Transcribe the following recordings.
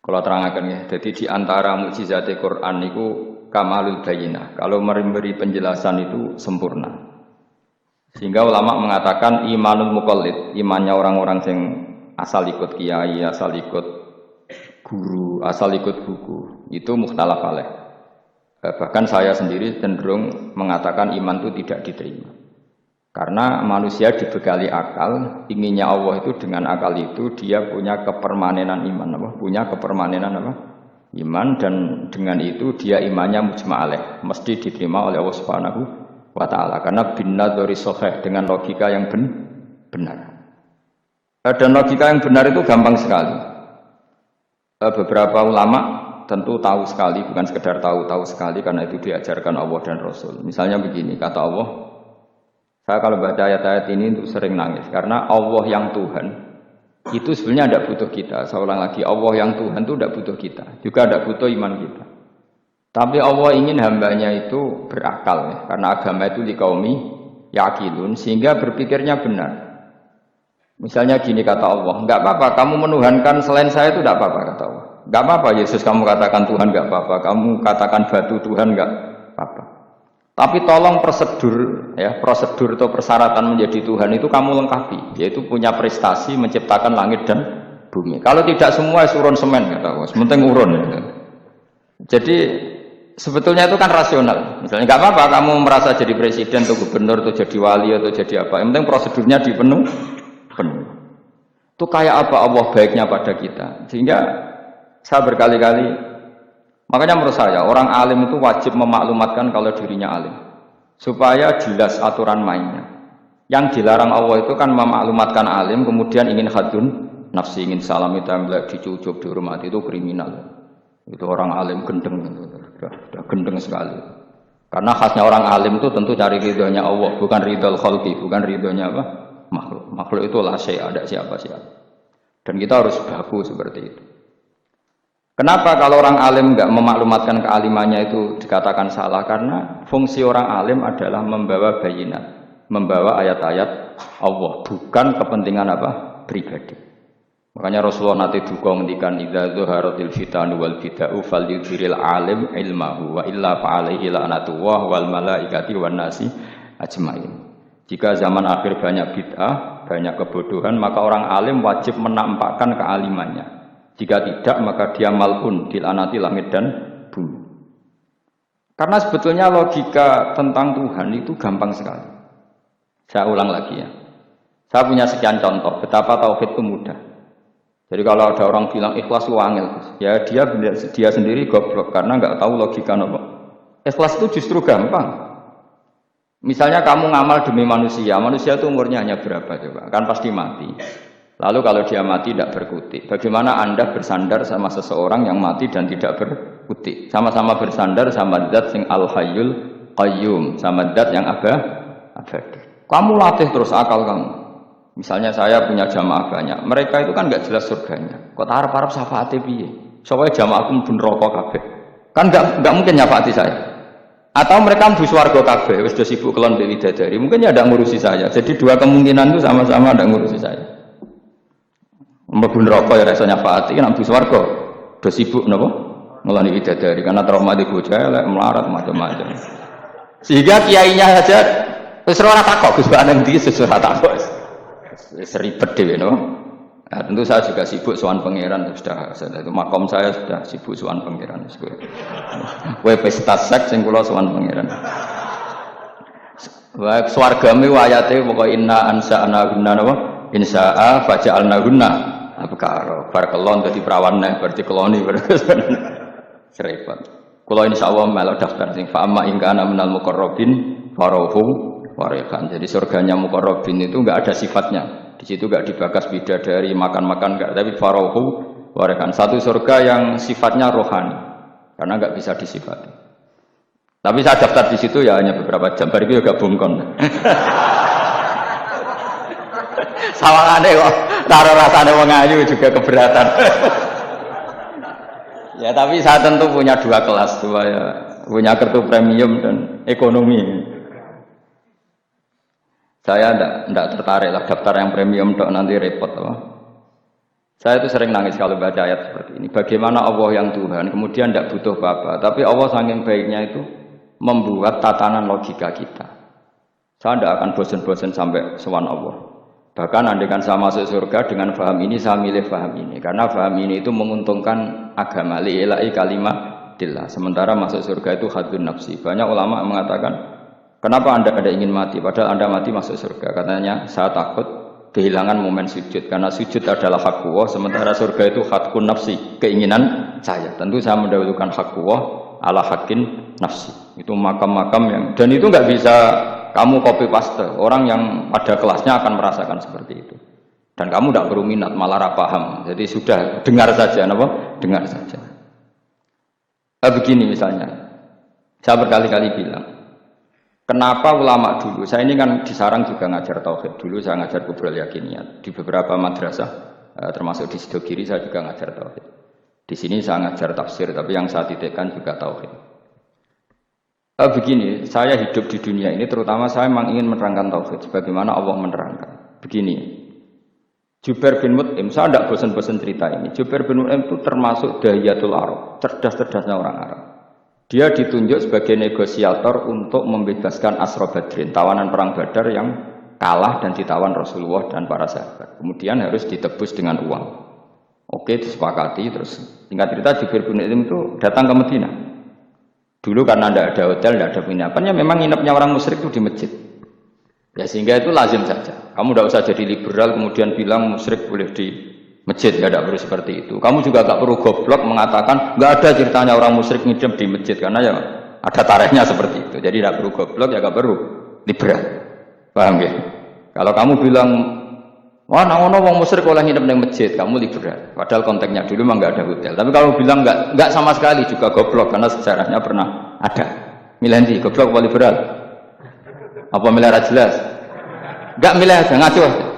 Kalau terangkan ya, jadi di antara mukjizat Quran itu kamalul bayinah. Kalau memberi penjelasan itu sempurna. Sehingga ulama mengatakan imanul muqallid, imannya orang-orang yang asal ikut kiai, asal ikut guru, asal ikut buku, itu mukhtalaf alaih. Bahkan saya sendiri cenderung mengatakan iman itu tidak diterima. Karena manusia dibekali akal, inginnya Allah itu dengan akal itu dia punya kepermanenan iman, apa? Punya kepermanenan apa? Iman, dan dengan itu dia imannya mujma'alaih, mesti diterima oleh Allah Subhanahu wa ta'ala. Karena binnadzari shahih, dengan logika yang benar. Dan logika yang benar itu gampang sekali. Beberapa ulama tentu tahu sekali, bukan sekedar tahu sekali, karena itu diajarkan Allah dan Rasul. Misalnya begini, kata Allah, saya kalau baca ayat-ayat ini itu sering nangis, karena Allah yang Tuhan itu sebenarnya tidak butuh kita. Saya ulang lagi, Allah yang Tuhan itu tidak butuh kita, juga tidak butuh iman kita. Tapi Allah ingin hambanya itu berakal, ya, karena agama itu dikaumi yakilun, sehingga berpikirnya benar. Misalnya gini kata Allah, enggak apa-apa kamu menuhankan selain saya itu tidak apa-apa, kata Allah. Enggak apa-apa Yesus kamu katakan Tuhan, enggak apa-apa, kamu katakan batu Tuhan, enggak apa-apa. Tapi tolong prosedur atau persyaratan menjadi Tuhan itu kamu lengkapi, yaitu punya prestasi menciptakan langit dan bumi. Kalau tidak semua surun semen, kata Allah, sementing urun. Gitu. Jadi sebetulnya itu kan rasional. Misalnya nggak apa-apa kamu merasa jadi presiden atau gubernur atau jadi wali atau jadi apa, yang penting prosedurnya dipenuhi. Itu kayak apa Allah baiknya pada kita. Sehingga saya berkali-kali, makanya menurut saya orang alim itu wajib memaklumatkan kalau dirinya alim, supaya jelas aturan mainnya. Yang dilarang Allah itu kan memaklumatkan alim kemudian ingin hadun nafsi, ingin salami tambah dicucuk dihormati, itu kriminal. Itu orang alim gendeng, sudah gendeng sekali. Karena khasnya orang alim itu tentu cari ridhonya Allah, bukan ridhol khalqi, bukan ridhonya apa? Makhluk. Makhluk itu la syai', ada siapa-siapa. Dan kita harus baku seperti itu. Kenapa kalau orang alim enggak memaklumatkan kealimannya itu dikatakan salah? Karena fungsi orang alim adalah membawa bayinat, membawa ayat-ayat Allah, bukan kepentingan apa? Pribadi. Makanya Rasulullah nanti duka ngendikan idza zuharatil fitanu wal bid'u falyudhiril alim ilmahu wa illa fa'alaihi la'natullah wal malaikati wan nasi ajmain. Jika zaman akhir banyak bid'ah, banyak kebodohan, maka orang alim wajib menampakkan kealimannya. Jika tidak, maka dia mal'un, dilaknati langit dan bumi. Karena sebetulnya logika tentang Tuhan itu gampang sekali. Saya ulang lagi ya. Saya punya sekian contoh betapa tauhid itu mudah. Jadi kalau ada orang bilang ikhlas itu angel, ya dia sendiri goblok karena nggak tahu logika apa. Ikhlas itu justru gampang. Misalnya kamu ngamal demi manusia itu umurnya hanya berapa coba? Kan pasti mati. Lalu kalau dia mati tidak berkutik, bagaimana Anda bersandar sama seseorang yang mati dan tidak berkutik? Sama-sama bersandar sama zat sing al-hayyul qayyum, sama zat yang abadi. Kamu latih terus akal kamu. Misalnya saya punya jamaah banyak, mereka itu kan nggak jelas surganya. Kok harap-harap syafaate piye? Supaya jamaahku mlebu neraka kabeh. Kan nggak mungkin nyafaati saya. Atau mereka mlebu swarga kabeh, wis do sibuk kelon mbek widadari. Mungkin ya ndak ngurusi saya. Jadi dua kemungkinan itu sama-sama ndak ngurusi saya. Mlebu neraka ya rasa nyafaati, nek mlebu swarga do sibuk napa? Ngeloni widadari karena trauma di bocah elek melarat macam-macam. Sehingga kiainya saja wis ora takok Gus Pak nang ndi ora takok. Wis ribet dhewe no. Nah, tentu saya juga sibuk sowan pangeran sudah itu makom saya sudah sibuk sowan pangeran. Kowe pesta seks sing kula sowan pangeran. Wa swargame ayate pokoke inna ansa'na gunna napa? Insya'a faja'alna gunna abkara. Bar kelon dadi perawan neh berarti keloni serepot. Kula insyaallah melok daftar sing fa amma in kana minal muqarrabin farauhu warekan. Jadi surganya muqarrabin itu enggak ada sifatnya. Di situ enggak dibakas bidadari makan-makan enggak, tapi farauhu warekan. Satu surga yang sifatnya rohani. Karena enggak bisa disifati. Tapi saya daftar di situ ya hanya beberapa jam. Bari juga bungkon. Sawangane kok karo rasane wong ayu juga keberatan. Ya tapi saya tentu punya dua kelas, punya kartu premium dan ekonomi. Saya tidak tertarik lah daftar yang premium dok nanti repot. Saya itu sering nangis kalau baca ayat seperti ini. Bagaimana Allah yang Tuhan, kemudian tidak butuh apa-apa. Tapi Allah saking baiknya itu membuat tatanan logika kita. Saya tidak akan bosan-bosan sampai sowan Allah. Bahkan andaikan saya masuk surga dengan faham ini, saya milih faham ini. Karena faham ini itu menguntungkan agama. Li'ilai kalimatillah. Sementara masuk surga itu hadun nafsi. Banyak ulama mengatakan, kenapa Anda ada ingin mati? Padahal Anda mati masuk surga. Katanya, saya takut kehilangan momen sujud, karena sujud adalah hak Allah, sementara surga itu hakun nafsi, keinginan saya. Tentu saya mendahulukan hak Allah ala hakin nafsi. Itu makam-makam yang, dan itu nggak bisa kamu copy paste. Orang yang pada kelasnya akan merasakan seperti itu. Dan kamu tidak perlu minat, malah paham. Jadi sudah dengar saja, apa? Dengar saja. Begini misalnya, saya berkali-kali bilang. Kenapa ulama dulu, saya ini kan di Sarang juga ngajar tauhid, dulu saya ngajar kubrul yakiniyat, di beberapa madrasah, termasuk di Sidogiri saya juga ngajar tauhid. Di sini saya ngajar tafsir, tapi yang saya titikkan juga tauhid. Begini, saya hidup di dunia ini, terutama saya memang ingin menerangkan tauhid, sebagaimana Allah menerangkan. Begini, Jubair bin Mut'im, saya tidak bosan-bosan cerita ini, Jubair bin Mut'im itu termasuk dahiyatul Arab, cerdas-cerdasnya orang Arab. Dia ditunjuk sebagai negosiator untuk membebaskan Asra Badrin, tawanan perang Badar yang kalah dan ditawan Rasulullah dan para sahabat. Kemudian harus ditebus dengan uang. Oke, disepakati. Terus singkat cerita Jubair bin Mut'im itu datang ke Madinah. Dulu karena tidak ada hotel, tidak ada penginapan, ya memang nginepnya orang musyrik itu di masjid. Ya sehingga itu lazim saja. Kamu tidak usah jadi liberal kemudian bilang musyrik boleh di masjid, ya tidak perlu seperti itu. Kamu juga gak perlu goblok mengatakan nggak ada ceritanya orang musyrik nginep di masjid, karena ya ada tarehnya seperti itu. Jadi tidak perlu goblok, ya gak perlu liberal. Paham ya? Kalau kamu bilang wah naono wong musyrik oleh nginep di masjid, kamu liberal. Padahal konteksnya dulu memang nggak ada hotel. Tapi kalau bilang nggak sama sekali juga goblok, karena sejarahnya pernah ada. Milih nanti goblok apa liberal? Apa milih jelas? Nggak milih aja, ngaco.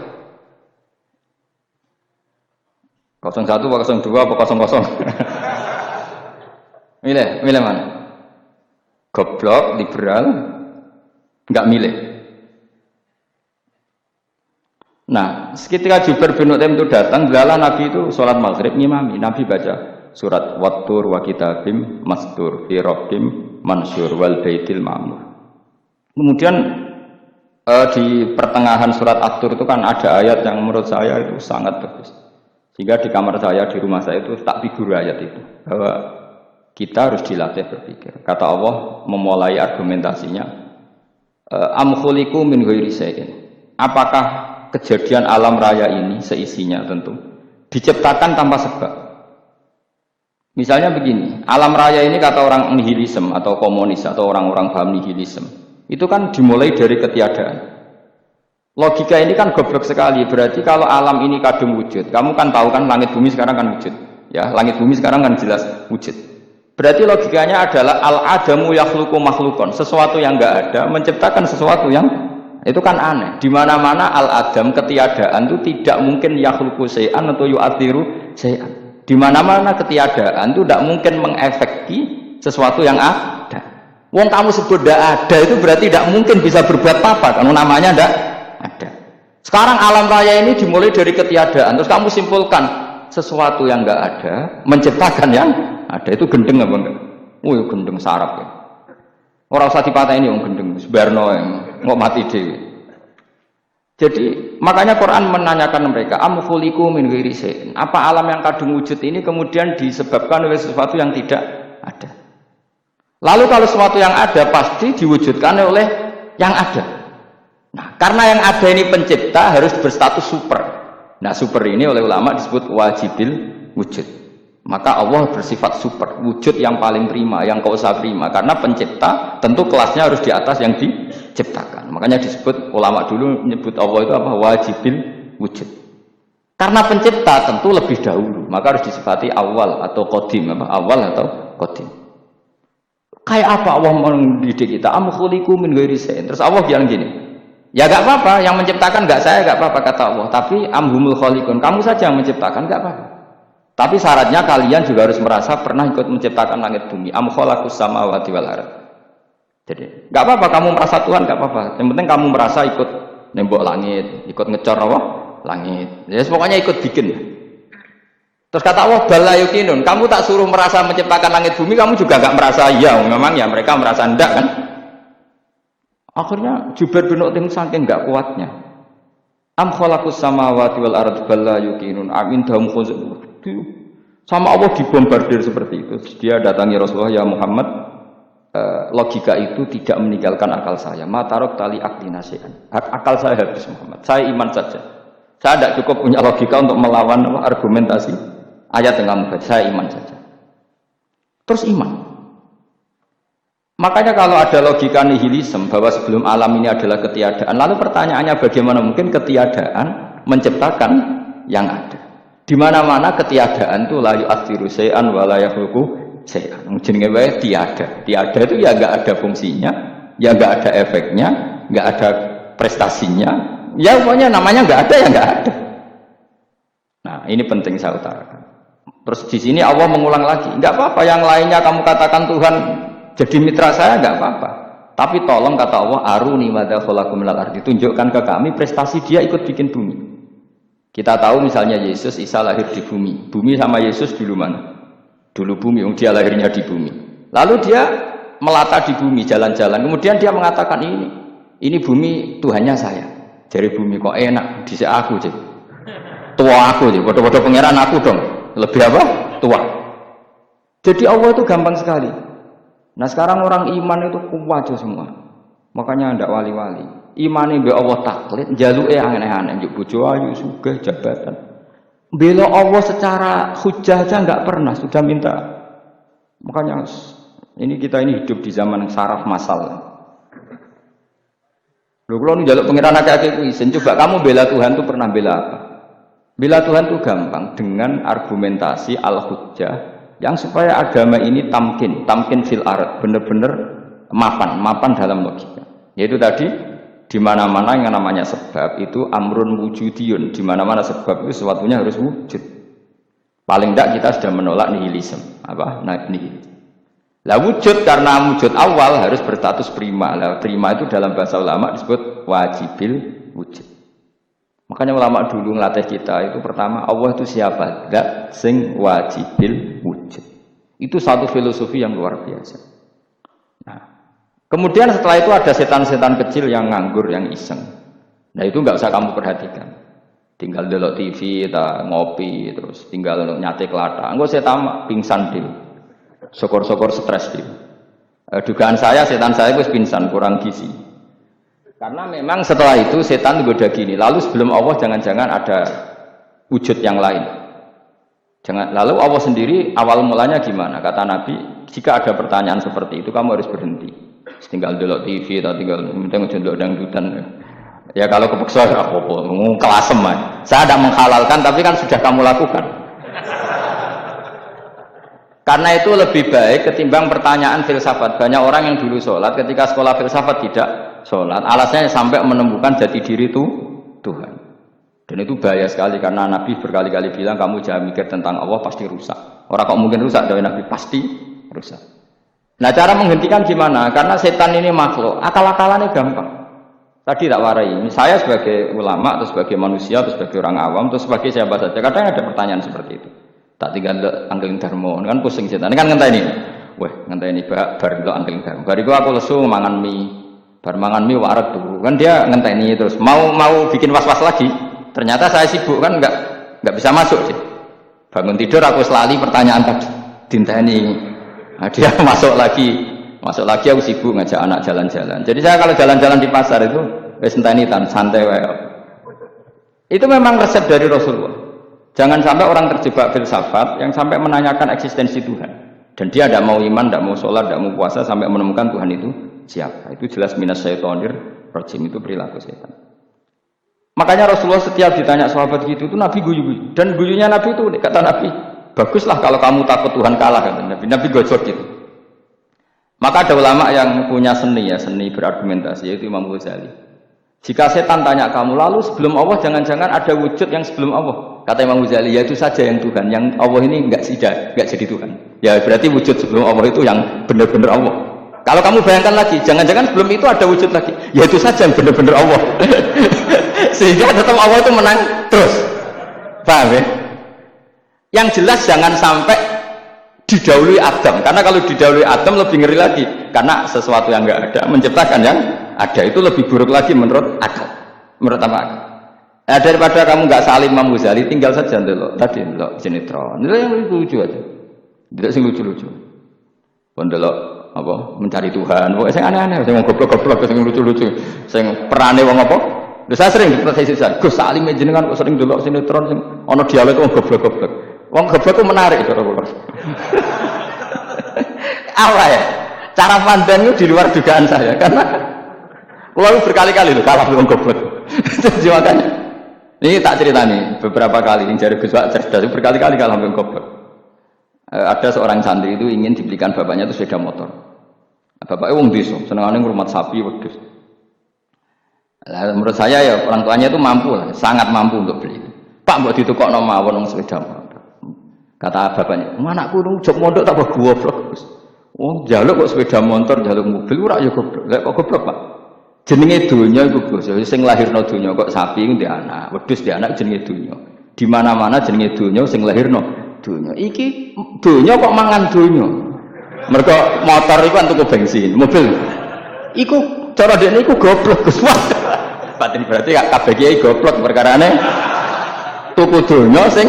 01 apa 02 apa 00. milih mana? Goblok, liberal, nggak milih. Nah, ketika Jubair bin Mut'im itu datang, belalah Nabi itu sholat maghrib ngimami. Nabi baca surat Wattur wa kitabim mastur fi rabbim mansur wal baitil ma'mur. Kemudian di pertengahan surat At-Tur itu kan ada ayat yang menurut saya itu sangat bagus. Sehingga di kamar saya, di rumah saya itu tak figur ayat itu. Bahwa kita harus dilatih berpikir. Kata Allah memulai argumentasinya. Am khuliqu min ghairi syai'in. Apakah kejadian alam raya ini seisinya tentu diciptakan tanpa sebab? Misalnya begini, alam raya ini kata orang nihilisme atau komunis atau orang-orang paham nihilisme. Itu kan dimulai dari ketiadaan. Logika ini kan goblok sekali. Berarti kalau alam ini kadung wujud, kamu kan tahu kan langit bumi sekarang kan wujud. Ya, langit bumi sekarang kan jelas wujud. Berarti logikanya adalah al-adamu yakhluqu makhlukon. Sesuatu yang enggak ada menciptakan sesuatu yang itu kan aneh. Di mana-mana al-adam ketiadaan itu tidak mungkin yakhluqu syai'an atau yu'athiru syai'an. Di mana-mana ketiadaan itu tidak mungkin mengefeki sesuatu yang ada. Wong kamu sebut tidak ada itu berarti tidak mungkin bisa berbuat apa karena namanya tidak ada. Sekarang alam raya ini dimulai dari ketiadaan, terus kamu simpulkan sesuatu yang enggak ada menciptakan yang ada. Itu gendeng apa enggak? Oh gendeng sarap ya. Orang usah dipatah ini orang gendeng sebarno nggak mati dewi. Jadi makanya Quran menanyakan mereka am khuliqu min ghairi syai'in. Apa alam yang kadung wujud ini kemudian disebabkan oleh sesuatu yang tidak ada? Lalu kalau sesuatu yang ada pasti diwujudkan oleh yang ada. Nah, karena yang ada ini pencipta harus berstatus super. Nah, super ini oleh ulama disebut wajibil wujud. Maka Allah bersifat super, wujud yang paling prima, yang kau usah prima. Karena pencipta tentu kelasnya harus di atas yang diciptakan. Makanya disebut ulama dulu menyebut Allah itu apa? Wajibil wujud. Karena pencipta tentu lebih dahulu, maka harus disifati awal atau qadim, apa? Awal atau qadim. Kayak apa Allah mendidik kita? Am khuliqu min ghairi syai'in. Terus Allah bilang gini. Ya gak apa-apa, yang menciptakan gak saya, gak apa-apa kata Allah. Tapi amhumul khaliqun, kamu saja yang menciptakan, gak apa-apa. Tapi syaratnya kalian juga harus merasa pernah ikut menciptakan langit bumi. Am khalaqus samawati wal ardh. Jadi, gak apa-apa kamu merasa Tuhan, gak apa-apa. Yang penting kamu merasa ikut nembok langit, ikut ngecor apa? Langit. Ya pokoknya ikut bikin. Terus kata Allah, bala yukinun, kamu tak suruh merasa menciptakan langit bumi, kamu juga nggak merasa. Ya memang ya mereka merasa enggak kan. Akhirnya Jubair bin Mut'im saking nggak kuatnya. Am khalaqus samawati wal ardi bala yukinun amin dahum khuzul. Sama Allah dibombardir seperti itu. Dia datangi Rasulullah, ya Muhammad, logika itu tidak meninggalkan akal saya. Matarok tali akli nasihan. Akal saya habis Muhammad. Saya iman saja. Saya tidak cukup punya logika untuk melawan argumentasi ayat yang kamu baca. Saya iman saja. Terus iman. Makanya kalau ada logika nihilisme bahwa sebelum alam ini adalah ketiadaan, lalu pertanyaannya bagaimana mungkin ketiadaan menciptakan yang ada? Di mana-mana ketiadaan itu la yu'athiru syai'an wa la yakhluqu syai'an. Jenenge wae tiada. Tiada itu ya enggak ada fungsinya, ya enggak ada efeknya, enggak ada prestasinya. Ya pokoknya namanya enggak ada ya enggak ada. Nah, ini penting saya utarakan. Terus di sini Allah mengulang lagi, enggak apa-apa yang lainnya kamu katakan Tuhan jadi mitra saya, enggak apa-apa. Tapi tolong kata Allah, aruni madza khalaqu minal ardi, tunjukkan ke kami prestasi dia ikut bikin bumi. Kita tahu misalnya Yesus, Isa lahir di bumi. Bumi sama Yesus dulu mana? Dulu bumi, dia lahirnya di bumi. Lalu dia melata di bumi, jalan-jalan. Kemudian dia mengatakan ini bumi Tuhannya saya. Dari bumi kok enak, dhisik aku sih. Tua aku sih, bodoh-bodoh pangeran aku dong. Lebih apa? Tua. Jadi Allah itu gampang sekali. Nah sekarang orang iman itu kuat semua. Makanya ndak wali-wali. Imane mbek Allah taklid, njaluke aneh-aneh, njuk bojo ayu, sugih, jabatan. Bela Allah secara hujah aja enggak pernah, sudah minta. Makanya ini kita ini hidup di zaman saraf massal. Lho kula njaluk pengiran akeh-akeh kuwi, coba kamu bela Tuhan itu pernah bela apa? Bela Tuhan itu gampang dengan argumentasi al-hujjah yang supaya agama ini tamkin fil ard, benar-benar mapan dalam logika. Yaitu tadi di mana-mana yang namanya sebab itu amrun wujudiyun, di mana-mana sebab itu sesuatunya harus wujud. Paling tidak kita sudah menolak nihilisme. Apa? Nihilisme. Lah wujud karena wujud awal harus berstatus prima. Lah prima itu dalam bahasa ulama disebut wajibil wujud. Makanya ulama dulu ngelatih kita itu pertama Allah itu siapa? Zat sing wajibil wujud. Itu satu filosofi yang luar biasa. Nah, kemudian setelah itu ada setan-setan kecil yang nganggur, yang iseng. Nah itu nggak usah kamu perhatikan. Tinggal delok TV, ngopi, terus tinggal nyate kelata. Enggak saya tamak pingsan dulu. Syukur-syukur stres dulu. Dugaan saya setan saya itu pingsan, kurang gizi. Karena memang setelah itu setan goda gini. Lalu sebelum Allah jangan-jangan ada wujud yang lain. Lalu Allah sendiri awal mulanya gimana? Kata Nabi, jika ada pertanyaan seperti itu kamu harus berhenti. Tinggal delok TV atau tinggal ndelok dangdutan. Ya kalau kepeksa ya apa-apa, kelasem man. Saya tidak menghalalkan tapi kan sudah kamu lakukan. Karena itu lebih baik ketimbang pertanyaan filsafat. Banyak orang yang dulu sholat ketika sekolah filsafat tidak sholat. Alasannya sampai menemukan jati diri itu Tuhan. Dan itu bahaya sekali karena Nabi berkali-kali bilang kamu jangan mikir tentang Allah pasti rusak. Orang kok mungkin rusak dari Nabi pasti rusak. Nah cara menghentikan gimana? Karena setan ini makhluk, akal-akalannya gampang. Tadi tak warai, saya sebagai ulama, atau sebagai manusia, atau sebagai orang awam, atau sebagai siapa saja, kadang ada pertanyaan seperti itu. Tak tinggal anggeling dharma, kan pusing setan. Ini kan ngenteni. Wah, ngenteni bar lo anggeling dharma. Bariku aku lesu mangan mie, bar mangan mie waret tuh. Kan dia ngenteni terus mau bikin was-was lagi. Ternyata saya sibuk kan enggak bisa masuk sih. Bangun tidur aku selali pertanyaan tadi. Dinteni. Nah, dia masuk lagi aku sibuk ngajak anak jalan-jalan. Jadi saya kalau jalan-jalan di pasar itu wis enteni santai wae. Itu memang resep dari Rasulullah. Jangan sampai orang terjebak filsafat yang sampai menanyakan eksistensi Tuhan. Dan dia tidak mau iman, tidak mau sholat, tidak mau puasa sampai menemukan Tuhan itu siapa. Itu jelas minas syaitonir rajim, itu perilaku setan. Makanya Rasulullah setiap ditanya sahabat gitu itu Nabi guyu-guyu. Dan guyunya Nabi itu kata Nabi, baguslah kalau kamu takut Tuhan kalah kata Nabi. Nabi gojok gitu. Maka ada ulama yang punya seni berargumentasi yaitu Imam Ghazali. Jika setan tanya kamu lalu sebelum Allah jangan-jangan ada wujud yang sebelum Allah. Kata Imam Ghazali, ya itu saja yang Tuhan, yang Allah ini enggak jadi Tuhan. Ya berarti wujud sebelum Allah itu yang benar-benar Allah. Kalau kamu bayangkan lagi, jangan-jangan sebelum itu ada wujud lagi. Ya itu saja yang benar-benar Allah. Sehingga tetap Allah itu menang terus. Paham ya? Yang jelas jangan sampai didahului Adam, karena kalau didahului Adam lebih ngeri lagi, karena sesuatu yang nggak ada menciptakan yang ada itu lebih buruk lagi menurut akal, menurut apa akal. Nah, daripada kamu nggak salim Imam Ghazali, tinggal saja dulu tadi dulu sinetron, itu yang lucu aja, tidak sing lucu-lucu, dulu apa mencari Tuhan, pokoknya yang aneh-aneh, yang goblok-goblok, yang lucu-lucu, yang perane wong apa. Saya sering diprotes saya, Gus Salim jenengan kok sering dulu sinetron, sing ono dialog wong goblok-goblok. Wong goblok itu menarik cara kula. Apa ya? Cara pandang itu di luar dugaan saya karena kula berkali-kali lho kalah wong goblok. Jadi makanya ini tak cerita nih beberapa kali yang jari Gus Wak cerdas berkali-kali kalah wong goblok. Ada seorang santri itu ingin dibelikan bapaknya itu sepeda motor. Bapaknya wong desa, senengane ngrumat sapi wedhus. Menurut saya ya orang tuanya itu mampu lah, sangat mampu untuk beli. Pak mbok ditukokno mawon wong sepeda motor. Kata bapaknya, anakku nang jog mondok tak goblok. Wong njaluk kok sepeda motor, njaluk mobil ora ya goblok. Lek kok goblok, Pak? Jenenge donya iku Gus. Sing lahirno donya kok sapi ku ndek anak, wedhus ndek anak jenenge donya. Di mana-mana jenenge donya sing lahirno donya. Iki donya kok mangan donya. Mergo motor iku kan tuku bensin, mobil. Iku cara dekne iku goblok Gus. Batin berarti kabeh kiai goblok perkarane tuku donya sing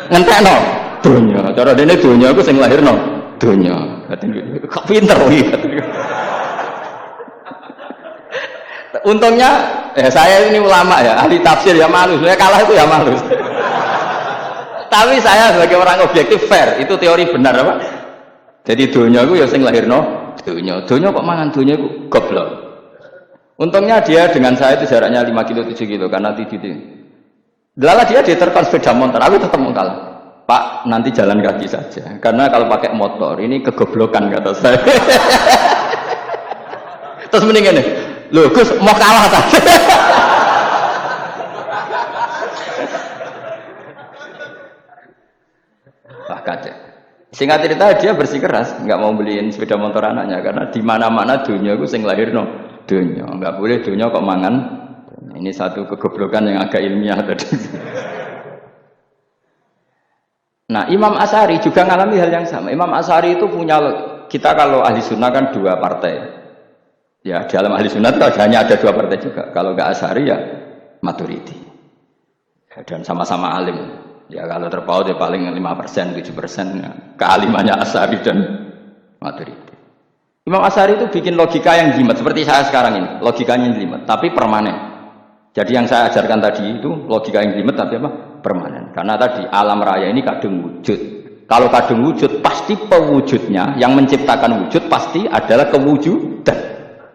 ngentekno donya. Cara dene donya iku sing lahirno donya. Kok pinter iki. Untungnya saya ini ulama ya, ahli tafsir ya malu. Saya kalah itu ya malu. Tapi saya sebagai orang objektif fair, itu teori benar apa? Jadi donya iku ya sing lahirno donya. Donya kok mangan donya iku goblok. Untungnya dia dengan saya itu jaraknya 5 kilo 7 kilo karena titik. Delala dia diterkon sepeda motor, aku tetap mau kalah. Pak, nanti jalan kaki saja. Karena kalau pakai motor ini kegoblokan kata saya. Terus mendingan nih, loh Gus mau kalah saja. Wah kacau. Singkat cerita dia bersikeras, nggak mau beliin sepeda motor anaknya karena di mana-mana dunia aku sing lahir no dunia, nggak boleh dunia kok mangan. Ini satu kegoblokan yang agak ilmiah tadi. Nah, Imam Asy'ari juga mengalami hal yang sama. Imam Asy'ari itu punya, kita kalau ahli sunnah kan 2 partai. Ya, di dalam ahli sunnah hanya ada 2 partai juga. Kalau nggak Asy'ari ya Maturidi. Ya, dan sama-sama alim. Ya kalau terpaut ya paling 5%, 7% ya. Kealimannya Asy'ari dan Maturidi. Imam Asy'ari itu bikin logika yang jelimet seperti saya sekarang ini. Logikanya jelimet, tapi permanen. Jadi yang saya ajarkan tadi itu logika yang jelimet tapi apa? Permanen. Karena tadi alam raya ini kadung wujud. Kalau kadung wujud pasti pewujudnya yang menciptakan wujud pasti adalah kewujudan.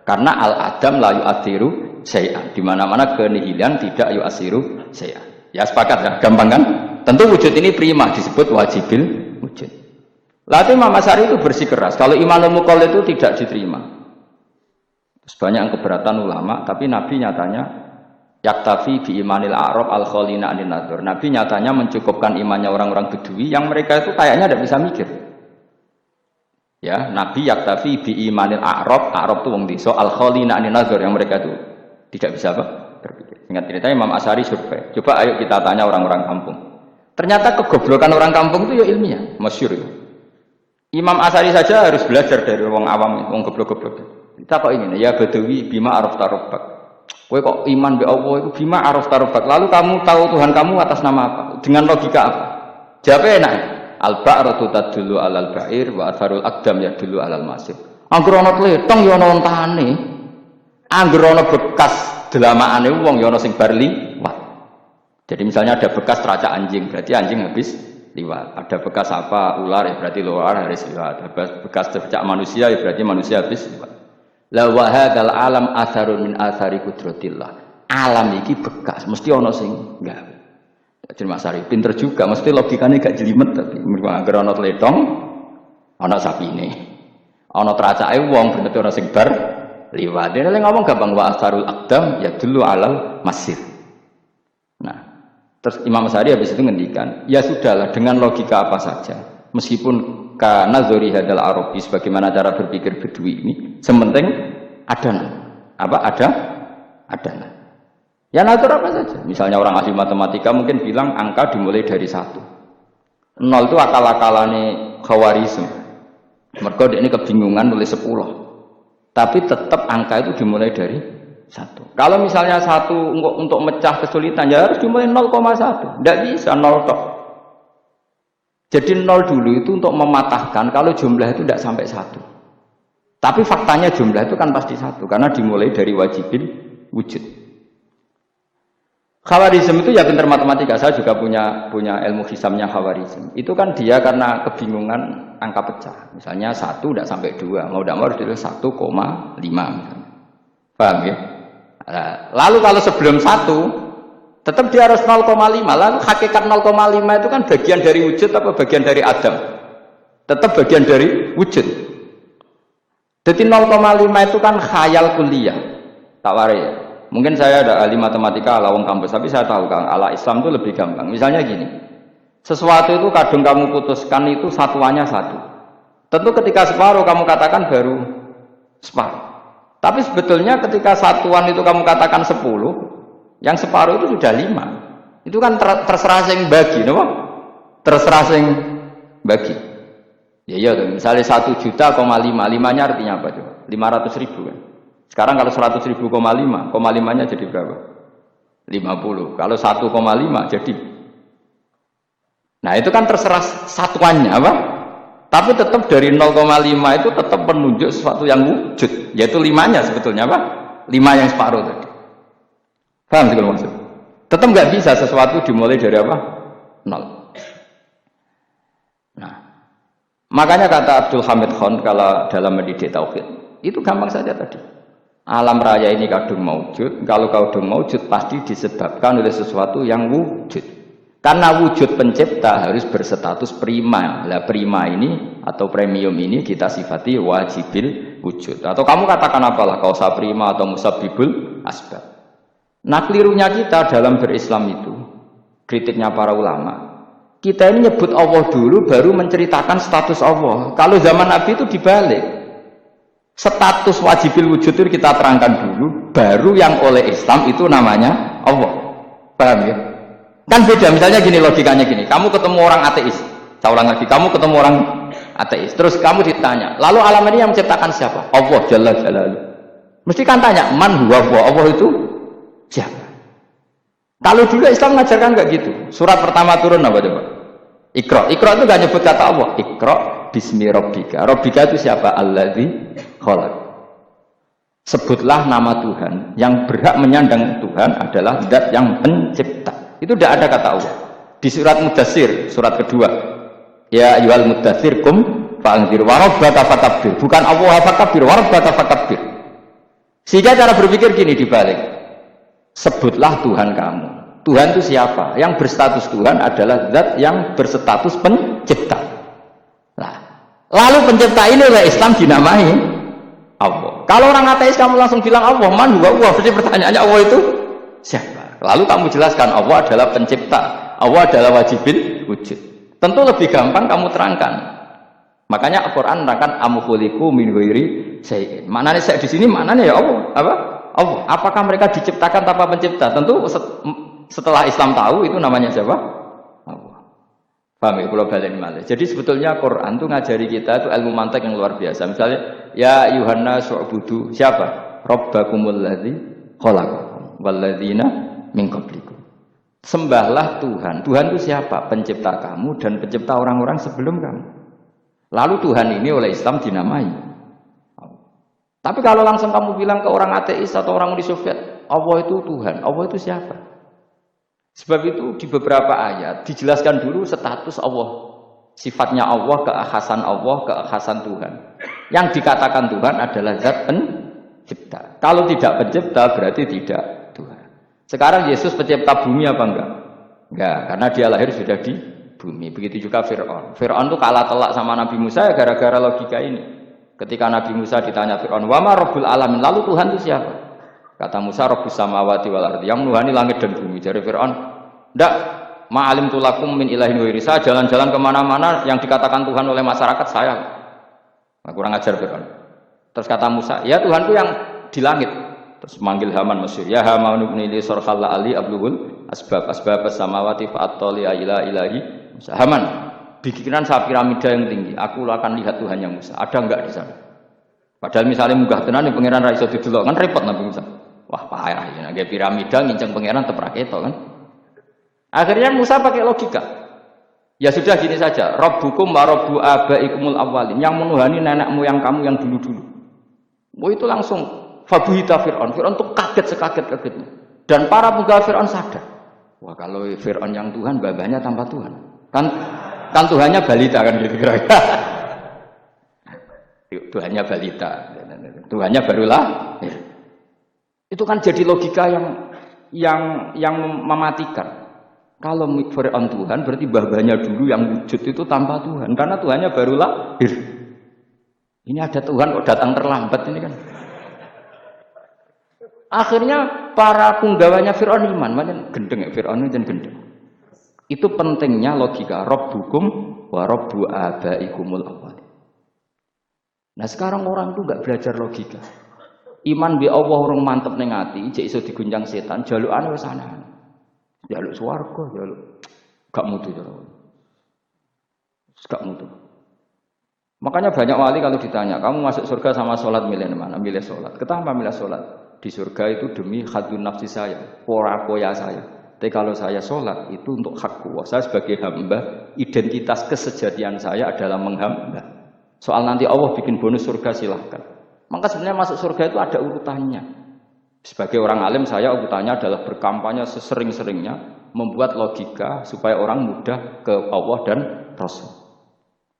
Karena al-adam la yu'athiru syai'an. Di mana-mana kenihilan tidak yu'athiru syai'an. Ya sepakat ya, gampang kan? Tentu wujud ini prima disebut wajibil wujud. Lalu Imam Asy'ari itu bersikeras. Kalau imanul muqallid itu tidak diterima. Terus banyak yang keberatan ulama, tapi Nabi nyatanya yaktafi bi imanil a'rab al khalina anin nadzur. Nabi nyatanya mencukupkan imannya orang-orang Bedui yang mereka itu kayaknya tidak bisa mikir. Ya, Nabi yaktafi bi imanil a'rab itu wong desa al khalina anin nadzur yang mereka itu tidak bisa apa? Berpikir. Ingat cerita Imam Asy'ari survei. Coba ayo kita tanya orang-orang kampung. Ternyata kegoblokan orang kampung itu ya ilmiah, masyhur itu. Imam Asy'ari saja harus belajar dari wong awam, wong goblok-goblok. Kita kok ini ya Badawi bima arafta rabbak. Kowe kok iman be Allah itu bima arafta rabbak. Lalu kamu tahu Tuhan kamu atas nama apa? Dengan logika apa? Jawabnya enak. Al-ba'ratu tadullu 'alal ba'ir wa atharul aqdam yadullu 'alal masir. Angger ana tletong ya ana ontane. Angger ana bekas delamaane wong ya ana sing bar liwat. Jadi misalnya ada bekas teracak anjing, berarti anjing habis liwat. Ada bekas apa ular ya berarti ular harus liwat. Ada bekas teracak manusia ya berarti manusia habis liwat. La wa hadzal alam atharun min athari qudratillah. Alam iki bekas, mesti ana sing gawe. Jadi Mas Ari pinter juga, mesti logikanya gak jelimet tapi mergo ana tletong, ana sapine. Ana tracake wong berarti ana sing bar liwat. Dene ngomong gampang wa atharul aqdam ya dulu alal masir. Nah, terus Imam Asy'ari habis itu ngendikan, ya sudahlah dengan logika apa saja. Meskipun karena zori hadal Arabi sebagaimana cara berpikir Bedui ini, sementing ada apa ada. Ya natur apa saja. Misalnya orang ahli matematika mungkin bilang angka dimulai dari 1. Nol itu akal-akalane Khawarizm. Mergo ini kebingungan nulis 10. Tapi tetap angka itu dimulai dari 1. Kalau misalnya 1 untuk mecah kesulitan ya harus dimulai 0,1. Tidak bisa 0 tok. Jadi 0 dulu itu untuk mematahkan kalau jumlah itu tidak sampai 1. Tapi faktanya jumlah itu kan pasti 1 karena dimulai dari wajibil wujud. Khawarizm itu ya pintar matematika. Saya juga punya ilmu hisabnya Khawarizm. Itu kan dia karena kebingungan angka pecah. Misalnya 1 tidak sampai 2. Mau tidak mau harus ditulis 1,5 misalnya. Paham ya? Lalu kalau sebelum 1 tetap dia harus 0,5. Lalu hakikat 0,5 itu kan bagian dari wujud apa bagian dari adam? Tetap bagian dari wujud. Jadi 0,5 itu kan khayal kuliah. Tak warai ya. Mungkin saya ada ahli matematika ala wong kampus, tapi saya tahu Kang, ala Islam itu lebih gampang. Misalnya gini, sesuatu itu kadang kamu putuskan itu satuannya 1. Tentu ketika separuh kamu katakan baru separuh. Tapi sebetulnya ketika satuan itu kamu katakan 10, yang separuh itu sudah 5. Itu kan terserah sing bagi, no? Terserah sing bagi. Ya iya, misalnya 1 juta, 5-nya artinya apa coba? 500.000 kan? Sekarang kalau 100.000, 5-nya jadi berapa? 50. Kalau 1,5 jadi. Nah itu kan terserah satuannya apa? Tapi tetap dari 0,5 itu tetap menunjuk sesuatu yang wujud. Yaitu 5-nya sebetulnya apa? 5 yang separuh tadi. Paham sih kalau maksud? Tetap nggak bisa sesuatu dimulai dari apa? 0. Nah, makanya kata Abdul Hamid Khan kalau dalam mendidik tauhid, itu gampang saja tadi. Alam raya ini kadung maujud. Kalau kadung maujud pasti disebabkan oleh sesuatu yang wujud. Karena wujud pencipta harus berstatus prima. Lah prima ini atau premium ini kita sifati wajibil wujud. Atau kamu katakan apalah kausa prima atau musabbibul asbab. Nah kelirunya kita dalam berislam itu, kritiknya para ulama, kita ini nyebut Allah dulu baru menceritakan status Allah. Kalau zaman Nabi itu dibalik. Status wajibil wujud itu kita terangkan dulu, baru yang oleh Islam itu namanya Allah. Paham ya? Kan beda, misalnya gini logikanya gini, kamu ketemu orang ateis, saya ulang lagi, kamu ketemu orang ateis, terus kamu ditanya, lalu alam ini yang menciptakan siapa? Allah Jalla Jalaluhu. Mesti kan tanya, man huwa Allah itu siapa? Kalau dulu Islam mengajarkan nggak gitu. Surat pertama turun apa coba? Iqra. Iqra itu nggak nyebut kata Allah. Iqra bismi rabbika. Rabbika itu siapa? Alladzi khalaq. Sebutlah nama Tuhan. Yang berhak menyandang Tuhan adalah zat yang pencipta. Itu tidak ada kata Allah. Di surat Mudatsir, surat kedua. Ya ayyuhal mudatsir kum fa'anzir wa rabbaka fakabbir. Bukan Allah fakabbir, wa rabbaka fakabbir. Sehingga cara berpikir gini dibalik. Sebutlah Tuhan kamu. Tuhan itu siapa? Yang berstatus Tuhan adalah zat yang berstatus pencipta. Nah, lalu pencipta ini oleh Islam dinamai Allah. Kalau orang ateis kamu langsung bilang Allah, man huwa Allah, berarti pertanyaannya Allah itu siapa? Lalu kamu jelaskan Allah adalah pencipta, Allah adalah wajibil wujud. Tentu lebih gampang kamu terangkan. Makanya Al-Qur'an menerangkan amkhuliqu min ghairi syai'in. Maknanya saya di sini maknanya ya Allah, apa? Allah. Apakah mereka diciptakan tanpa pencipta? Tentu setelah Islam tahu itu namanya siapa? Allah. Paham ya? Kalau balik malih. Jadi sebetulnya Quran itu ngajari kita itu ilmu mantek yang luar biasa. Misalnya, ya Yuhanna su'budu siapa? Rabbakumul ladzi khalaqakum walladzina min qablikum. Sembahlah Tuhan. Tuhan itu siapa? Pencipta kamu dan pencipta orang-orang sebelum kamu. Lalu Tuhan ini oleh Islam dinamai. Tapi kalau langsung kamu bilang ke orang ateis atau orang Uni Soviet, Allah itu Tuhan. Allah itu siapa? Sebab itu di beberapa ayat dijelaskan dulu status Allah, sifatnya Allah, keakhasan Tuhan. Yang dikatakan Tuhan adalah zat pencipta. Kalau tidak pencipta berarti tidak Tuhan. Sekarang Yesus pencipta bumi apa enggak? Enggak, karena dia lahir sudah di bumi. Begitu juga Fir'aun. Fir'aun itu kalah telak sama Nabi Musa ya gara-gara logika ini. Ketika Nabi Musa ditanya Fir'aun, "Wa ma rabbul alamin?" Lalu Tuhan itu siapa? Kata Musa, Rabbus samawati wal ardi, yang menuhani langit dan bumi. Jadi Fir'aun, "Ndak, ma'alim tulakum min ilahin ghairi." Saya jalan-jalan kemana-mana yang dikatakan Tuhan oleh masyarakat saya. Nah, kurang ajar Fir'aun. Terus kata Musa, "Ya Tuhanku yang di langit." Terus manggil Haman Mesir, "Ya Haman ibn li sarhal ali abluhul asbab samawati fa'attali ila ilahi." Haman, bikinan saya piramida yang tinggi, aku akan lihat Tuhannya Musa. Ada enggak di sana? Padahal misalnya munggah tenan yang pangeran ra iso didelok kan repot Nabi Musa. Wah payah ya, nggak piramida nginceng pangeran tetep ra ketok kan. Akhirnya Musa pakai logika. Ya sudah gini saja, Rabbukum wa Rabbu abaikumul awwalin, yang menuhani nenek moyang kamu yang dulu-dulu. Oh itu langsung fabuhita Fir'aun. Fir'aun tuh kaget sekaget-kagetnya. Dan para penggawa Fir'aun sadar. Wah kalau Fir'aun yang Tuhan, babanya tanpa Tuhan. Kan Tuhannya balita kan gitu kira-kira. Tuhannya balita. Tuhannya barulah. Ya. Itu kan jadi logika yang mematikan. Kalau Fir'aun Tuhan berarti babanya dulu yang wujud itu tanpa Tuhan. Karena Tuhannya baru lahir. Ini ada Tuhan kok datang terlambat ini kan. Akhirnya para punggawanya Fir'aun iman. Macam gendeng ya Fir'aun itu gendeng. Itu pentingnya logika. Rabbukum wa Rabbu abaikumul awwal. Nah sekarang orang itu nggak belajar logika. Iman bi Allah orang mantep ning ati, jek iso diguncang setan, jalukane wis aneh. Jaluk swarga, jaluk gak mutu cara. Gak mutu. Makanya banyak wali kalau ditanya, kamu masuk surga sama sholat milih mana? Milih sholat. Kenapa milih sholat? Di surga itu demi khadun nafsi saya, pora-poya saya. Tapi kalau saya sholat itu untuk hakku. Saya sebagai hamba, identitas kesejatian saya adalah menghamba. Soal nanti Allah bikin bonus surga silahkan. Maka sebenarnya masuk surga itu ada urutannya. Sebagai orang alim saya urutannya adalah berkampanye sesering-seringnya, membuat logika supaya orang mudah ke Allah dan Rasul.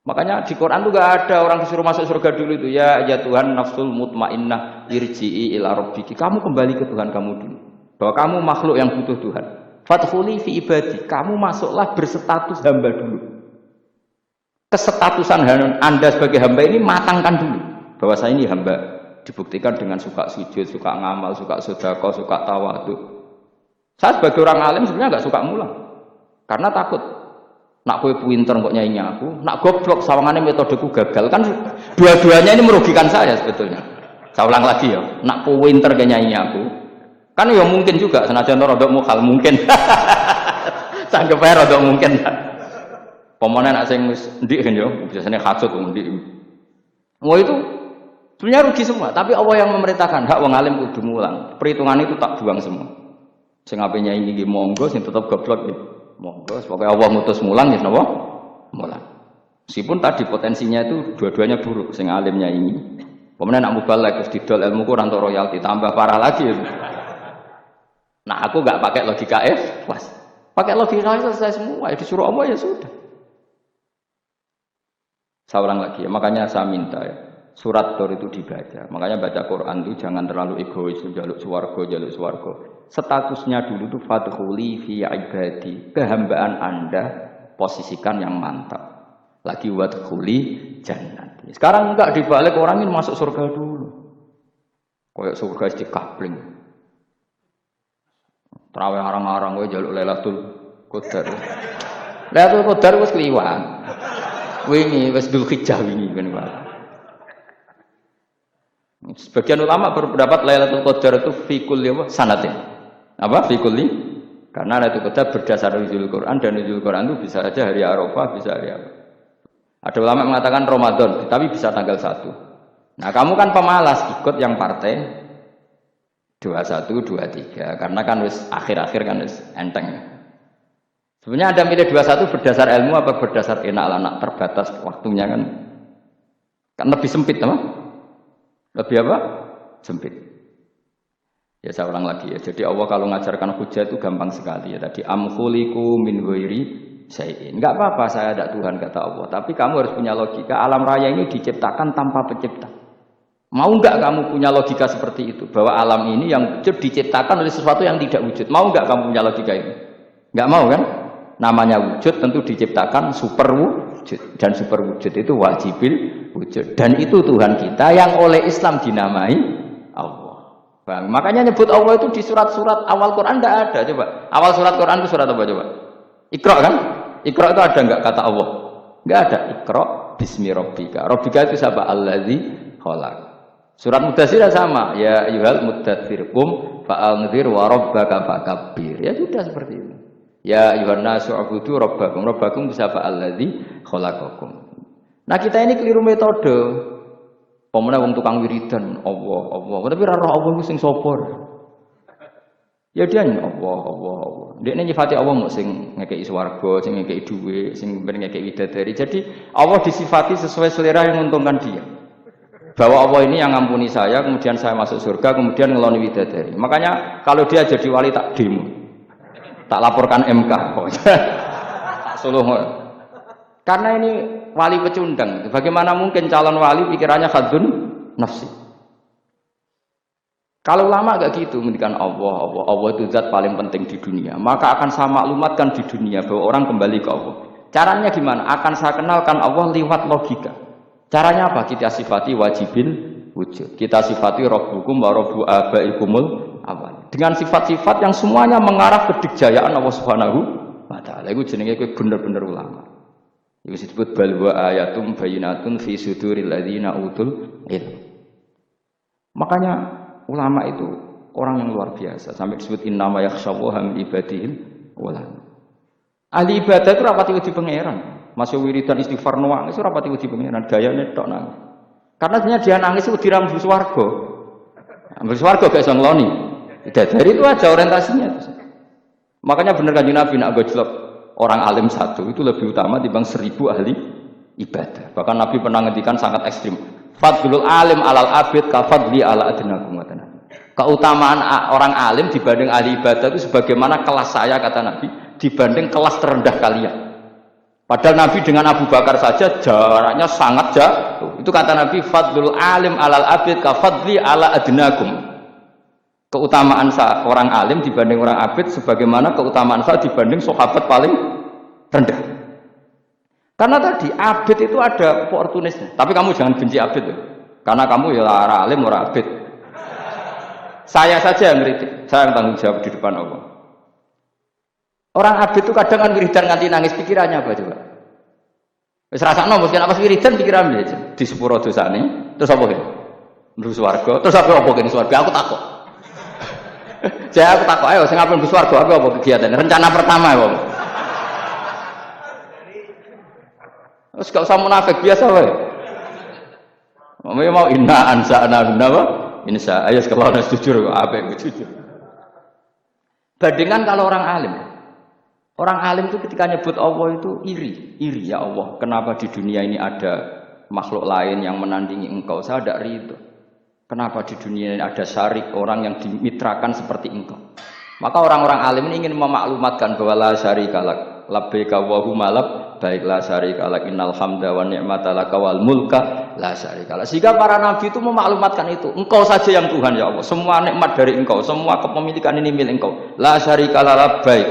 Makanya di Quran itu gak ada orang disuruh masuk surga dulu itu. Ya Tuhan nafsul mutmainnah irji'i ila rabbiki. Kamu kembali ke Tuhan kamu dulu. Bahwa kamu makhluk yang butuh Tuhan. Fadkhuli fi ibadi. Kamu masuklah berstatus hamba dulu. Kesestatusan Anda sebagai hamba ini matangkan dulu. Bahwa saya ini hamba. Dibuktikan dengan suka sujud, suka ngamal, suka sedekah, suka tawadhu. Saya sebagai orang alim sebenarnya nggak suka mulang. Karena takut. Nak kowe pinter kok nyanyi aku, nak goblok sawangane metodeku gagal kan dua-duanya ini merugikan saya sebetulnya. Saya ulang lagi ya, nak kowe pinter kok nyanyi aku. Kan ya mungkin juga senajan rodok mukhal mungkin. Sanggep ae rodok mungkin. Pomone nak sing wis ndik kan ya, biasane hasud ndik. Wah itu sebenarnya rugi semua, tapi Allah yang memerintahkan hak wong alim kudu mulang. Perhitungan itu tak buang semua. Sing ape nyanyi iki monggo, sing tetep goblok iki monggo. Pokoknya Allah mutus mulang ya napa? Mulang. Meskipun tadi potensinya itu dua-duanya buruk, sing alim nyanyi. Pemenang nak mubalek terus didol ilmu ku ora entuk royalti, tambah parah lagi. Nah, aku enggak pakai logika pas. Pakai logika selesai semua, ya disuruh Allah ya sudah. Saya ulang lagi ya, makanya saya minta ya. Surat Tur itu dibaca. Makanya baca Quran itu jangan terlalu egois, jaluk swarga. Statusnya dulu itu fadkhuli fi ibadi. Kehambaan Anda posisikan yang mantap. Lagi wadkhuli jannati. Sekarang enggak dibalik orang ini masuk surga dulu. Kayak surga di kapling. Terawih arang-arang kowe jaluk Lailatul Qadar. Lailatul Qadar wis kliwat. Wingi wis Dzulhijjah wingi ben wae. Sebagian ulama berpendapat Lailatul Qadar itu fi kulli sanatin. Apa fi kulli? Karena Lailatul Qadar berdasar nuzul Quran dan nuzul Quran itu bisa saja hari Arafah, bisa hari apa. Ada ulama mengatakan Ramadan, tapi bisa tanggal 1. Nah, kamu kan pemalas ikut yang partai 21, 23 karena kan wis akhir-akhir kan wis enteng. Sebenarnya Anda milih 21 berdasar ilmu apa berdasar enak anak terbatas waktunya kan? Kan lebih sempit, apa? Lebih apa? Sempit. Ya saya ulang lagi ya. Jadi Allah kalau mengajarkan hujah itu gampang sekali ya. Tadi amkhuliku min ghairi syai'in. Enggak apa-apa saya ada Tuhan kata Allah, tapi kamu harus punya logika. Alam raya ini diciptakan tanpa pencipta. Mau enggak kamu punya logika seperti itu? Bahwa alam ini yang wujud diciptakan oleh sesuatu yang tidak wujud. Mau enggak kamu punya logika ini? Enggak mau kan? Namanya wujud tentu diciptakan super wujud. Dan super wujud itu wajibil wujud. Dan itu Tuhan kita yang oleh Islam dinamai Allah. Bang. Makanya nyebut Allah itu di surat-surat awal Quran tidak ada. Coba. Awal surat Quran itu surat apa coba? Iqra kan? Iqra itu ada enggak kata Allah? Enggak ada. Iqra bismi rabbika. Rabbika itu siapa? Allazi khalaq. Surat Mudaththir sama, ya ayyuhal mudaththir qum fa'anzir wa rabbaka fakabbir. Ya sudah seperti itu. Ya ayyuhan nasu ubudu rabbakum. Rabbakum siapa? Allazi khalaqakum. Nah kita ini keliru metode. Pemene wong tukang wiridan Allah, tapi ora roh Allah sing sapa. Ya dia Allah. Dekne nyifati Allah mok sing ngekeki swarga, sing ngekeki dhuwit, sing ngekeki widadari. Jadi Allah disifati sesuai selera yang menguntungkan dia. Bahwa Allah ini yang ngampuni saya, kemudian saya masuk surga, kemudian ngeloni widadari. Makanya kalau dia jadi wali tak demo. Tak laporkan MK pokoknya. Suluh. Karena ini wali pecundang. Bagaimana mungkin calon wali pikirannya khadzun nafsi? Kalau ulama gak gitu, mendikan Allah itu zat paling penting di dunia. Maka akan saya maklumatkan di dunia bahwa orang kembali ke Allah. Caranya gimana? Akan saya kenalkan Allah lewat logika. Caranya apa? Kita sifati wajibil wujud. Kita sifati rabbukum wa rabbu abaikumul awal. Dengan sifat-sifat yang semuanya mengarah ke dikjayaan Allah Subhanahu wa taala. Iku jenenge kowe bener-bener ulama. Iku disebut bal wa ayatum bayyinatun fi suduril ladzina utul ilm. Makanya ulama itu orang yang luar biasa sampai disebut innama yakhshawaha min ibadihil ulama. Ahli ibadah itu rapati wedi pangeran. Masuk wiridan istighfar nangis ora rapati wedi pangeran, gayane tok nangis. Karena sebenarnya dia nangis wedi ra mlebu swarga. Mlebu swarga gak iso ngloni. Dari itu aja orientasinya. Makanya benar Kanjeng Nabi nak gojlok orang alim satu itu lebih utama dibanding 1000 ahli ibadah. Bahkan Nabi pernah ngendikan sangat ekstrim. Fadlul alim alal abid kafadli ala adnakum. Keutamaan orang alim dibanding ahli ibadah itu sebagaimana kelas saya kata Nabi dibanding kelas terendah kalian. Padahal Nabi dengan Abu Bakar saja jaraknya sangat jauh. Itu kata Nabi fadlul alim alal abid kafadli ala adnakum. Keutamaan orang alim dibanding orang abid sebagaimana keutamaan saya dibanding sahabat paling rendah. Karena tadi abid itu ada oportunisnya. Tapi kamu jangan benci abid ya. Karena kamu ya orang alim orang abid. Saya saja yang ngeritik, saya yang tanggung jawab di depan Allah. Orang abid itu kadang kan wiridan nganti nangis, pikirannya apa coba? Wis rasakno mungkin apa wiridan pikirannya aja. Di sepuro dosane, terus apa ya? Mlebu swarga, terus apa kene swarga? Aku takut. Saya aku takut, ayo sing ngapain mlebu swarga aku apa kegiatan? Rencana pertama ya, Bang. Terus gak usah munafik biasa wae. Mau inna ansa'na apa? Insya ayo kalau harus jujur, apa yang jujur? Bandingan kalau orang alim itu ketika nyebut Allah itu iri ya Allah. Kenapa di dunia ini ada makhluk lain yang menandingi engkau? Saya tidak ridho. Kenapa di dunia ini ada syarik orang yang dimitrakan seperti engkau? Maka orang-orang alim ini ingin memaklumatkan bahwa la syarika lak, labbaika wa huma labbaik la syarika lak, innal hamda wa ni'mata laka wal mulka la syarika lak. Sehingga para nabi itu memaklumatkan itu, engkau saja yang Tuhan ya Allah, semua nikmat dari engkau, semua kepemilikan ini milik engkau, la syarika lak labbaik.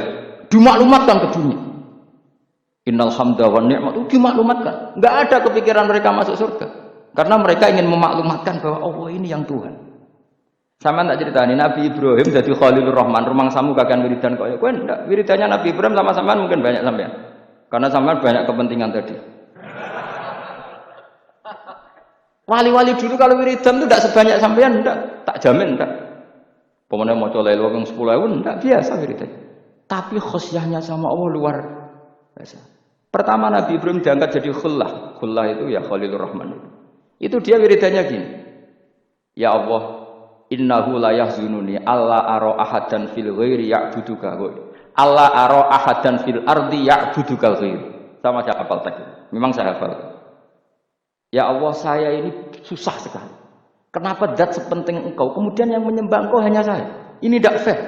Dimaklumatkan ke dunia. Innal hamda wa ni'mata itu dimaklumatkan. Enggak ada kepikiran mereka masuk surga. Karena mereka ingin memaklumatkan bahwa Allah ini yang Tuhan. Sama tak ceritani Nabi Ibrahim jadi Khalilur Rahman, rumang samu kakean wiridan kaya kowe ndak. Wiridannya Nabi Ibrahim sama sampean mungkin banyak sampean. Karena sampean banyak kepentingan tadi. Wali-wali dulu kalau wiridan itu ndak sebanyak sampean ndak, tak jamin ndak. Pemene maca lelo wong 10.000 ndak biasa wiridan. Tapi khosyahnya sama Allah luar biasa. Pertama Nabi Ibrahim diangkat jadi khullah. Khullah itu ya Khalilur Rahman. Itu dia wiridannya gini. Ya Allah, innahu la yahzununi alla ara ahadan fil ghairi ya'buduka. Alla ara ahadan fil ardi ya'buduka ghair. Sama saya hafal tadi. Memang saya hafal. Ya Allah, saya ini susah sekali. Kenapa zat sepenting engkau kemudian yang menyembah engkau hanya saya? Ini tidak fair.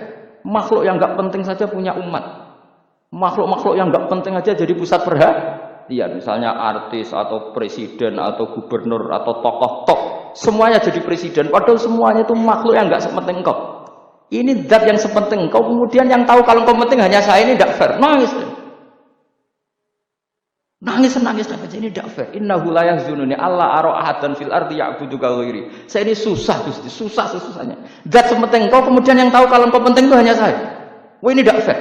Makhluk yang enggak penting saja punya umat. Makhluk-makhluk yang enggak penting aja jadi pusat perhatian. Misalnya artis atau presiden atau gubernur atau tokoh-tokoh semuanya jadi presiden, padahal semuanya itu makhluk yang enggak sepenting engkau. Ini zat yang sepenting engkau, kemudian yang tahu kalau engkau penting hanya saya, ini tidak fair. Nangis, ini tidak fair. Innahu la yahzununi alla ara ahadan fil ardi ya'buduka ghairi. Saya ini susah Gusti, susah-susahnya. Zat sepenting engkau, kemudian yang tahu kalau engkau penting itu hanya saya. Wah, ini tidak fair.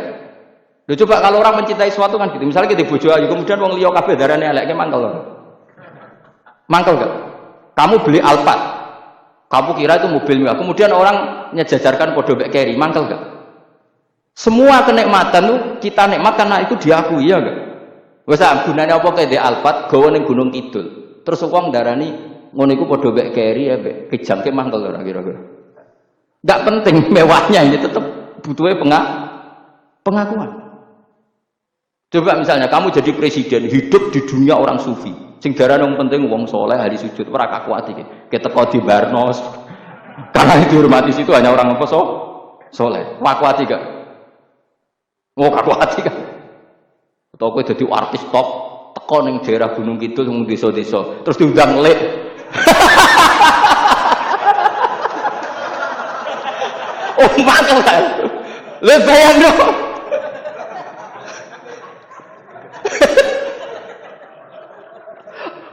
Loh, coba kalau orang mencintai sesuatu kan gitu. Misalnya kita bojo ayu, kemudian wong liya kabeh darane elek, mangkel. Mangkel gak? Kamu beli Alphard, kamu kira itu mobil mewah, kemudian orang nyejajarkan podo mek keri, mangkel gak? Semua kenikmatan itu kita nikmat karena itu diakui ya gak? Wes gunane apa kae di Alphard gawa ning Gunung Kidul. Terus wong darani ngono iku padha mek keri ya mek kejamke mangkel ora kira-kira. Enggak penting mewahnya ini tetap butuhnya pengakuan. Coba misalnya kamu jadi presiden hidup di dunia orang sufi. Sing darane wong penting wong soleh ahli sujud ora kakuat iki. Keteko di Barnos. Karena dihormati situ hanya orang apa soleh. Kakuat gak? Oh kakuat gak? Atau kowe dadi artis top teko ning daerah Gunung Kidul mung desa-desa terus diundang lek. Oh mangkel kan. Lha bayang dong.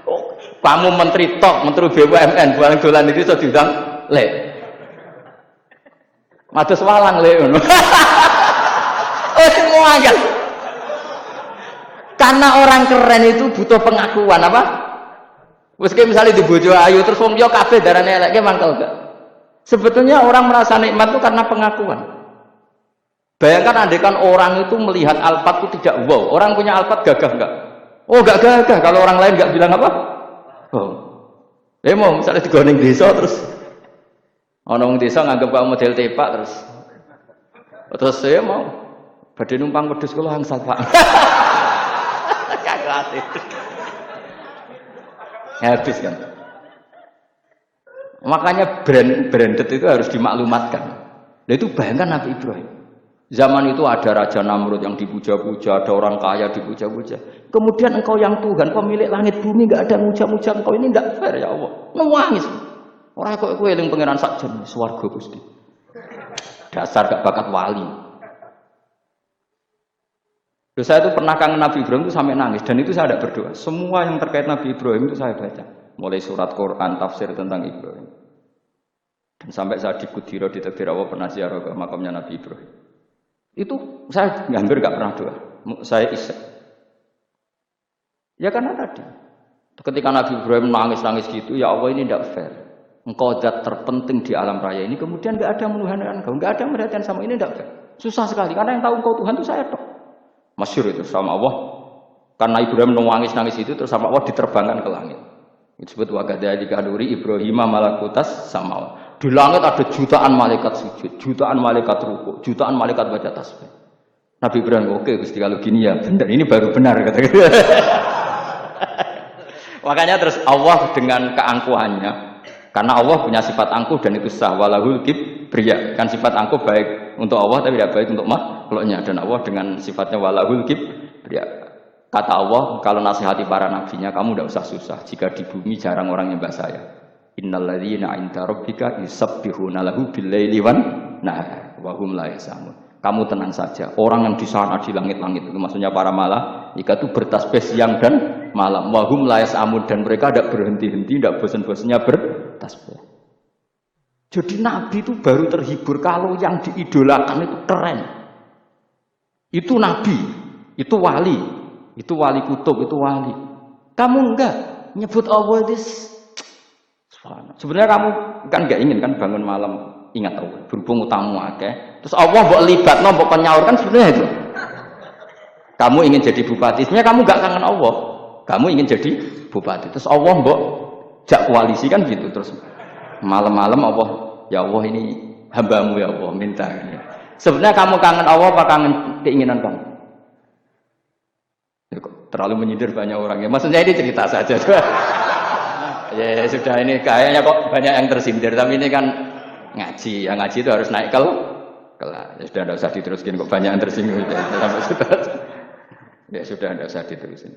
Oh, kamu menteri top, menteri BUMN, barang dolan iki iso diundang lek. Mados walang lek ngono. Oh semua kan. Karena orang keren itu butuh pengakuan apa? Wes misalnya di bojo ayu terus wong yo kabeh darane elek mangkel gak? Sebetulnya orang merasa nikmat itu karena pengakuan. Bayangkan andekan orang itu melihat Alphard itu tidak wow. Orang punya Alphard gagah enggak? Oh enggak gagah kalau orang lain enggak bilang apa? Oh. Mau misalnya di goning desa terus orang desa nganggep kamu model tepak terus saya mau badhe numpang wedhus kula angsal Pak. Habis kan. Makanya branded itu harus dimaklumatkan. Nah itu bayangkan Nabi Ibrahim. Zaman itu ada Raja Namrud yang dipuja-puja, ada orang kaya dipuja-puja. Kemudian engkau yang Tuhan, pemilik langit bumi, nggak ada muja-muja engkau, ini nggak fair ya Allah. Nangis. Orang kok kowe eling pangeran sak jam swarga Gusti. Dasar gak bakat wali. Terus saya itu pernah kangen Nabi Ibrahim itu sampai nangis dan itu saya tidak berdoa. Semua yang terkait Nabi Ibrahim itu saya baca, mulai surat Quran, tafsir tentang Ibrahim. Dan sampai saya di Kudiro di Takdir Allah pernah ziarah ke makamnya Nabi Ibrahim. Itu saya hampir nggak pernah doa. Saya isek. Ya karena tadi, ketika Nabi Ibrahim nangis-nangis gitu, ya Allah ini tidak fair. Engkau zat terpenting di alam raya ini, kemudian nggak ada menuhankan engkau, nggak ada perhatian sama ini tidak fair. Susah sekali karena yang tahu engkau Tuhan itu saya toh. Masyhur itu sama Allah. Karena Ibrahim nangis-nangis itu terus sama Allah diterbangkan ke langit. Itu disebut wakadzalika nuri Ibrahim malakutas sama. Di langit ada jutaan malaikat sujud, jutaan malaikat ruku, jutaan malaikat baca tasbih. Nabi Ibrahim oke Gusti kalau gini ya benar, ini baru benar kata gitu. Makanya terus Allah dengan keangkuhannya, karena Allah punya sifat angkuh dan itu sah walahul kibriya. Kan sifat angkuh baik untuk Allah tapi tidak baik untuk makhluknya, dan Allah dengan sifatnya walahul kibriya. Kata Allah, kalau nasihati para nabinya, kamu tidak usah susah. Jika di bumi jarang orang nyembah saya. Innalladzina 'inda rabbika yusabbihuna lahu bil-laili wan nahar wa hum la yasamun. Kamu tenang saja. Orang yang di sana di langit-langit itu maksudnya para malaikat itu bertasbih siang dan malam. Wa hum la yasamun, dan mereka tidak berhenti-henti, tidak bosan-bosannya bertasbih. Jadi Nabi itu baru terhibur kalau yang diidolakan itu keren. Itu Nabi, itu wali. Itu wali kutub, itu wali. Kamu enggak nyebut Allah itu. Sebenarnya kamu kan enggak ingin kan bangun malam ingat Allah, berhubung utamu akeh. Terus Allah mbok libatno, mbok penyaur kan sebenarnya itu. Kamu ingin jadi bupati, sebenarnya kamu enggak kangen Allah. Kamu ingin jadi bupati. Terus Allah mbok jak koalisi kan gitu terus. Malam-malam Allah, ya Allah ini hambamu ya Allah, minta. Sebenarnya kamu kangen Allah apa kangen keinginan kamu? Terlalu menyindir banyak orang ya. Maksudnya ini cerita saja. Ya sudah, ini kayaknya kok banyak yang tersindir. Tapi ini kan ngaji. Yang ngaji itu harus naik kelas. Ya sudah, tidak usah diteruskin kok banyak yang tersinggung. Ya sudah, tidak usah diterusin.